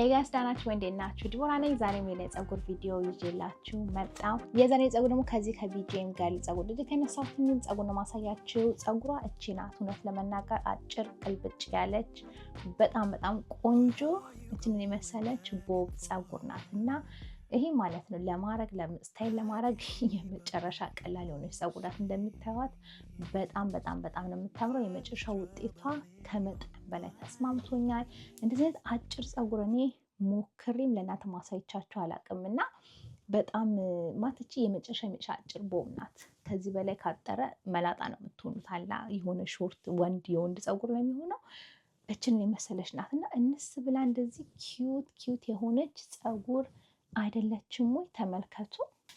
ጋይስ ዳናችሁ ወይ እንዴት ናችሁ? ዲቦራ ነኝ። ዛሬ ሜላ የፀጉር ቪዲዮ ይዤላችሁ መጣሁ። የዛሬ ፀጉር ደግሞ ከዚህ ከቢጂኤም ጋር ፀጉር ልጅ ከነሳሁት ፀጉር ነው ማሳያችሁ። ፀጉሯ እቺ ናት። እውነት ለመናገር አጭር ቅልብጭ ያለች በጣም ቆንጆ እቺን የመሰለች ቦብ ፀጉር ናት እና ይሄ ማለት ነው ለማረግ ለስታይል ለማረግ የመጨረሻ ቀላል የሆነች ፀጉር ናት። እንደምታዩት በጣም ነው የምታምረው። የመጨረሻ ውጤቷ ከመጠን በላይ ተስማምቶኛል። እንደዚህ አይነት አጭር ፀጉር እኔ ሞክሬም ለእናንተ ማሳይቻችሁ አላውቅም እና በጣም ማትቺ የመጨረሻ አጭር ቦብ ናት። ከዚህ በላይ ካጠረ መላጣ ነው የምትሆኑት። አላ የሆነ ሾርት የወንድ ፀጉር ነው የሚሆነው። እችን የመሰለች ናት እና እንስ ብላ እንደዚህ ኪዩት የሆነች ፀጉር አይደለችም ወይ? ተመልከቱ።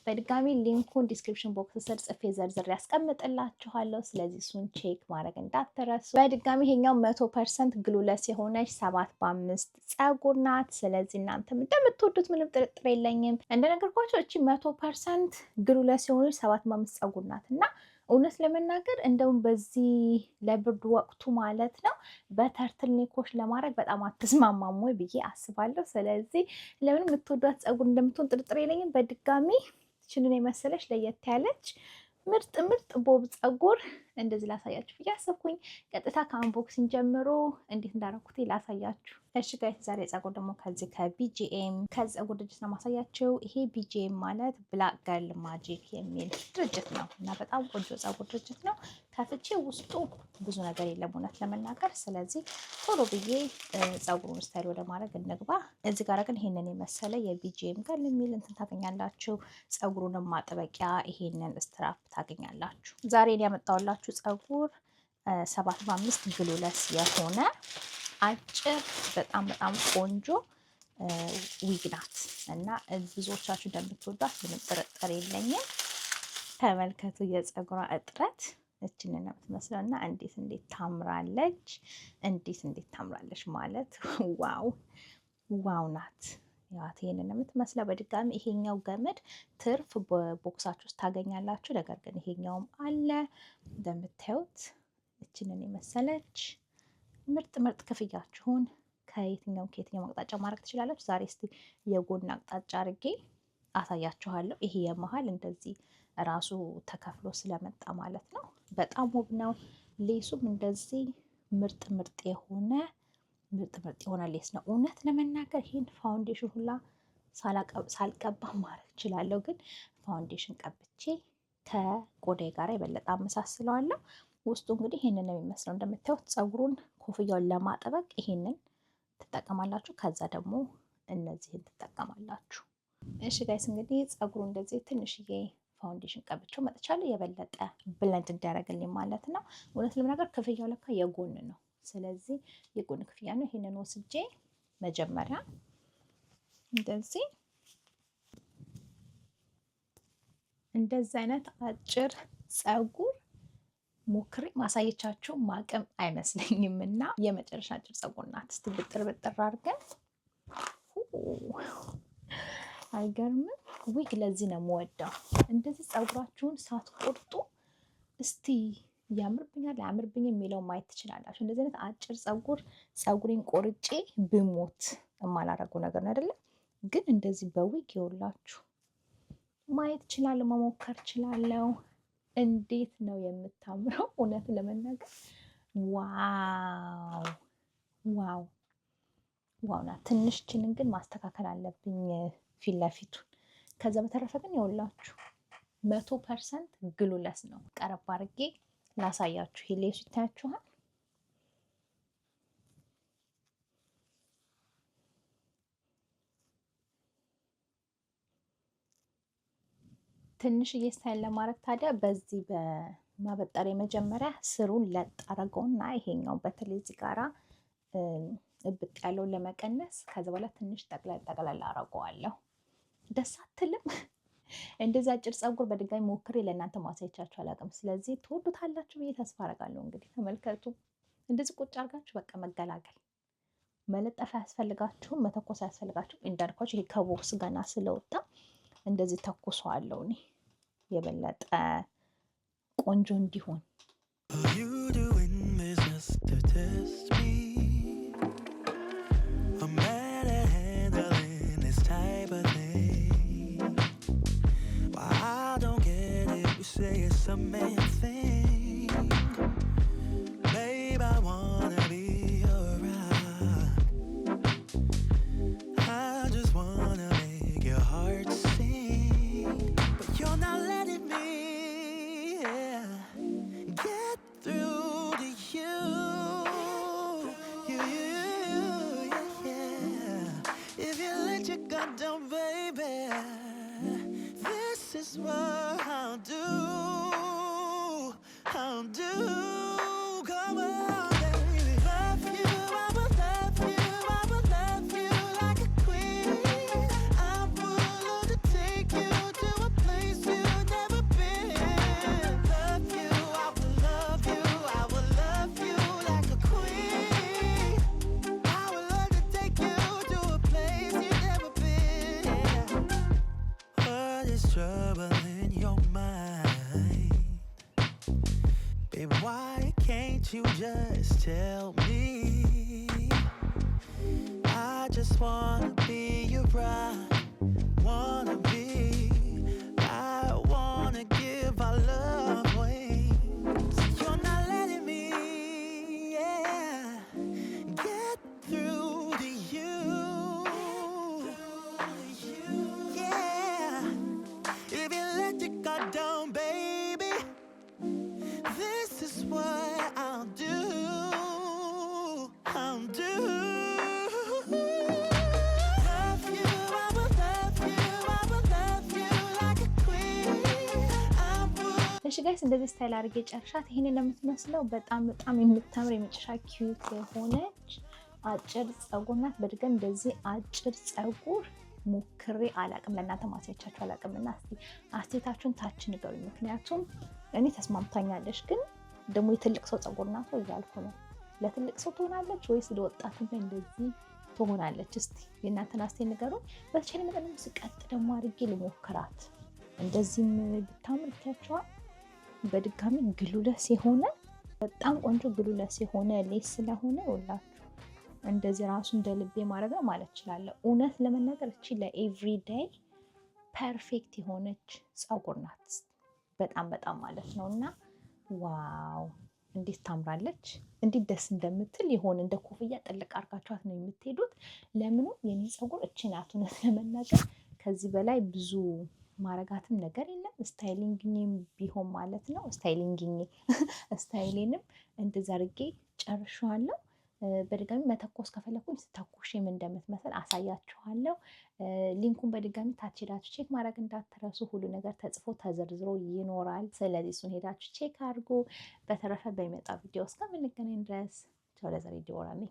በድጋሚ ሊንኩን ዲስክሪፕሽን ቦክስ ስር ጽፌ ዘርዝሬ ያስቀምጥላችኋለሁ። ስለዚህ እሱን ቼክ ማድረግ እንዳትረሱ። በድጋሚ ይሄኛው 100% ግሉለስ የሆነች 7x5 ፀጉር ናት። ስለዚህ እናንተም እንደምትወዱት ምንም ጥርጥር የለኝም። እንደነገርኳችሁ እቺ 100% ግሉለስ የሆነች 7x5 ፀጉር ናት እና እውነት ለመናገር እንደውም በዚህ ለብርድ ወቅቱ ማለት ነው በተርትልኔኮች ለማድረግ በጣም አትስማማም ወይ ብዬ አስባለሁ። ስለዚህ ለምን የምትወዷት ፀጉር እንደምትሆን ጥርጥር የለኝም። በድጋሚ ችንን የመሰለች ለየት ያለች ምርጥ ቦብ ፀጉር እንደዚህ ላሳያችሁ ብዬ አሰብኩኝ። ቀጥታ ከአንቦክሲንግ ጀምሮ እንዴት እንዳረኩት ላሳያችሁ። እሺ ጋይስ ዛሬ ፀጉር ደግሞ ከዚህ ከቢጂኤም ከፀጉር ድርጅት ነው ማሳያችሁ። ይሄ ቢጂኤም ማለት ብላክ ገርል ማጂክ የሚል ድርጅት ነው እና በጣም ቆንጆ ፀጉር ድርጅት ነው። ከፍቼ ውስጡ ብዙ ነገር የለም እውነት ለመናገር። ስለዚህ ቶሎ ብዬ ፀጉሩን ስታይል ወደ ማድረግ እንግባ። እዚህ ጋር ግን ይሄንን የመሰለ የቢጂኤም ገርል የሚል እንትን ታገኛላችሁ። ፀጉሩንም ማጥበቂያ ይሄንን ስትራፕ ታገኛላችሁ። ዛሬ ያመጣሁላችሁ ፀጉር 7x5 ግሉለስ የሆነ አጭር በጣም ቆንጆ ዊግ ናት እና ብዙዎቻችሁ እንደምትወዷት ምንም ጥርጥር የለኝም። ተመልከቱ የፀጉሯ እጥረት እችን ነው የምትመስለው እና እንዴት ታምራለች! እንዴት ታምራለች ማለት ዋው ናት። ያት ይሄንን ነው የምትመስለው። በድጋሚ ይሄኛው ገመድ ትርፍ በቦክሳችሁ ውስጥ ታገኛላችሁ። ነገር ግን ይሄኛውም አለ እንደምታዩት እችንን የመሰለች ምርጥ ክፍያችሁን ከየትኛው አቅጣጫ ማድረግ ትችላላችሁ። ዛሬ እስቲ የጎን አቅጣጫ አድርጌ አሳያችኋለሁ። ይሄ የመሃል እንደዚህ ራሱ ተከፍሎ ስለመጣ ማለት ነው በጣም ውብ ነው። ሌሱም እንደዚህ ምርጥ የሆነ ሌስ ነው። እውነት ለመናገር ይሄን ፋውንዴሽን ሁላ ሳልቀባ ማድረግ እችላለሁ፣ ግን ፋውንዴሽን ቀብቼ ከቆዳዬ ጋር የበለጠ አመሳስለዋለሁ። ውስጡ እንግዲህ ይሄንን ነው የሚመስለው። እንደምታዩት ፀጉሩን ኮፍያውን ለማጠበቅ ይሄንን ትጠቀማላችሁ። ከዛ ደግሞ እነዚህን ትጠቀማላችሁ። እሺ ጋይስ እንግዲህ ፀጉሩ እንደዚህ ትንሽዬ ፋውንዴሽን ቀብቼው መጥቻለሁ፣ የበለጠ ብለንድ እንዲያደርግልኝ ማለት ነው። እውነት ለመናገር ክፍያው ለካ የጎን ነው። ስለዚህ የጎን ክፍያ ነው። ይሄንን ወስጄ መጀመሪያ እንደዚህ አይነት አጭር ፀጉር ሞክሬ ማሳየቻችሁ ማቅም አይመስለኝም እና የመጨረሻ አጭር ፀጉር ናት። እስቲ ብጥር አድርገን አይገርምም? ዊግ ለዚህ ነው የምወደው። እንደዚህ ፀጉራችሁን ሳትቆርጡ እስቲ ያምርብኛል አያምርብኝ የሚለው ማየት ትችላላችሁ። እንደዚህ አይነት አጭር ፀጉሬን ቆርጬ ብሞት የማላረገው ነገር ነው አይደለም፣ ግን እንደዚህ በዊግ ይውላችሁ ማየት እችላለሁ፣ መሞከር እችላለሁ። እንዴት ነው የምታምረው! እውነት ለመናገር ዋው ናት። ትንሽ ችንን ግን ማስተካከል አለብኝ ፊት ለፊቱን። ከዛ በተረፈ ግን ይውላችሁ 100% ግሉለስ ነው። ቀረብ አድርጌ ላሳያችሁ። ይሄ ሌሱ ይታያችኋል። ትንሽዬ ስታይል ለማድረግ ታዲያ በዚህ በማበጠሪያ መጀመሪያ ስሩን ለጥ አደረገውና ይሄኛው በተለይ እዚህ ጋራ እብጥ ያለውን ለመቀነስ ከዛ በኋላ ትንሽ ጠቅላላ አደርገዋለሁ። ደስ አትልም? እንደዚህ አጭር ፀጉር በድጋሚ ሞክሬ ለእናንተ ማሳየቻችሁ አላውቅም። ስለዚህ ትወዱታላችሁ ብዬ ተስፋ አደርጋለሁ። እንግዲህ ተመልከቱ። እንደዚህ ቁጭ አድርጋችሁ በቃ መገላገል። መለጠፍ አያስፈልጋችሁም፣ መተኮስ አያስፈልጋችሁም። እንዳልኳችሁ ይሄ ከቦክስ ገና ስለወጣ እንደዚህ ተኩሰዋለሁ እኔ የበለጠ ቆንጆ እንዲሆን። some man thing. Babe, I wanna be your rock. I just wanna make your heart sing. But you're not letting me get through to you. If you let your guard down, baby, this is what I'll do. I'll do. Come on, baby. Love you, I will love you, I will love you like a queen. I'm willing to take you to a place you've never been. Love you, I will love you, I will love you like a queen. I would love to take you to a place you've never been. What is troubling your mind? Baby, why can't you just tell me? I just wanna be your bride. Wanna be. I wanna give our love away. You're not letting me, get through to you. Yeah. If you let your guard down, baby, this is what I'll do. I'll do. Love you, I will love you, I will love you like a queen. I will. እሺ ጋይስ እንደዚህ ስታይል አድርጌ ጨርሻት። ይሄንን ለምትመስለው በጣም የምታምር የመጨረሻ ኪዩት የሆነች አጭር ጸጉር ናት። በድጋሚ እንደዚህ አጭር ጸጉር ሞክሬ አላቅም፣ ለእናንተ ማሳየቻችሁ አላቅም። እና እስቲ አስተያየታችሁን ታች ንገሩኝ። ምክንያቱም እኔ ተስማምታኛለች፣ ግን ደግሞ የትልቅ ሰው ጸጉር ናት እያልኩ ነው። ለትልቅ ሰው ትሆናለች ወይስ ለወጣትም እንደዚህ ትሆናለች? እስቲ የእናንተን አስተያየት ንገሩኝ። በተቻለ መጠን ስቀጥ ደግሞ አድርጌ ልሞክራት። እንደዚህም ብታምር ይታያችኋል። በድጋሚ ግሉለስ የሆነ በጣም ቆንጆ ግሉለስ የሆነ ሌስ ስለሆነ ወላችሁ እንደዚህ ራሱ እንደ ልቤ ማድረግ ማለት እችላለሁ። እውነት ለመናገር እቺ ለኤቭሪዴይ ፐርፌክት የሆነች ጸጉር ናት። በጣም ማለት ነው። እና ዋው እንዴት ታምራለች! እንዴት ደስ እንደምትል የሆነ እንደ ኮፍያ ጥልቅ አርጋችኋት ነው የምትሄዱት። ለምኑ የኔ ጸጉር እቺ ናት። እውነት ለመናገር ከዚህ በላይ ብዙ ማረጋትም ነገር የለም። ስታይሊንግም ቢሆን ማለት ነው። ስታይሌንም እንደዛ አድርጌ ጨርሻለሁ። በድጋሚ መተኮስ ከፈለኩኝ ስተኮሽ ምን እንደምትመስል አሳያችኋለሁ። ሊንኩን በድጋሚ ታች ሄዳችሁ ቼክ ማድረግ እንዳትረሱ። ሁሉ ነገር ተጽፎ ተዘርዝሮ ይኖራል። ስለዚህ እሱን ሄዳችሁ ቼክ አድርጉ። በተረፈ በሚመጣ ቪዲዮ እስከምንገናኝ ድረስ ለዛሬ ዲቦራ ነኝ።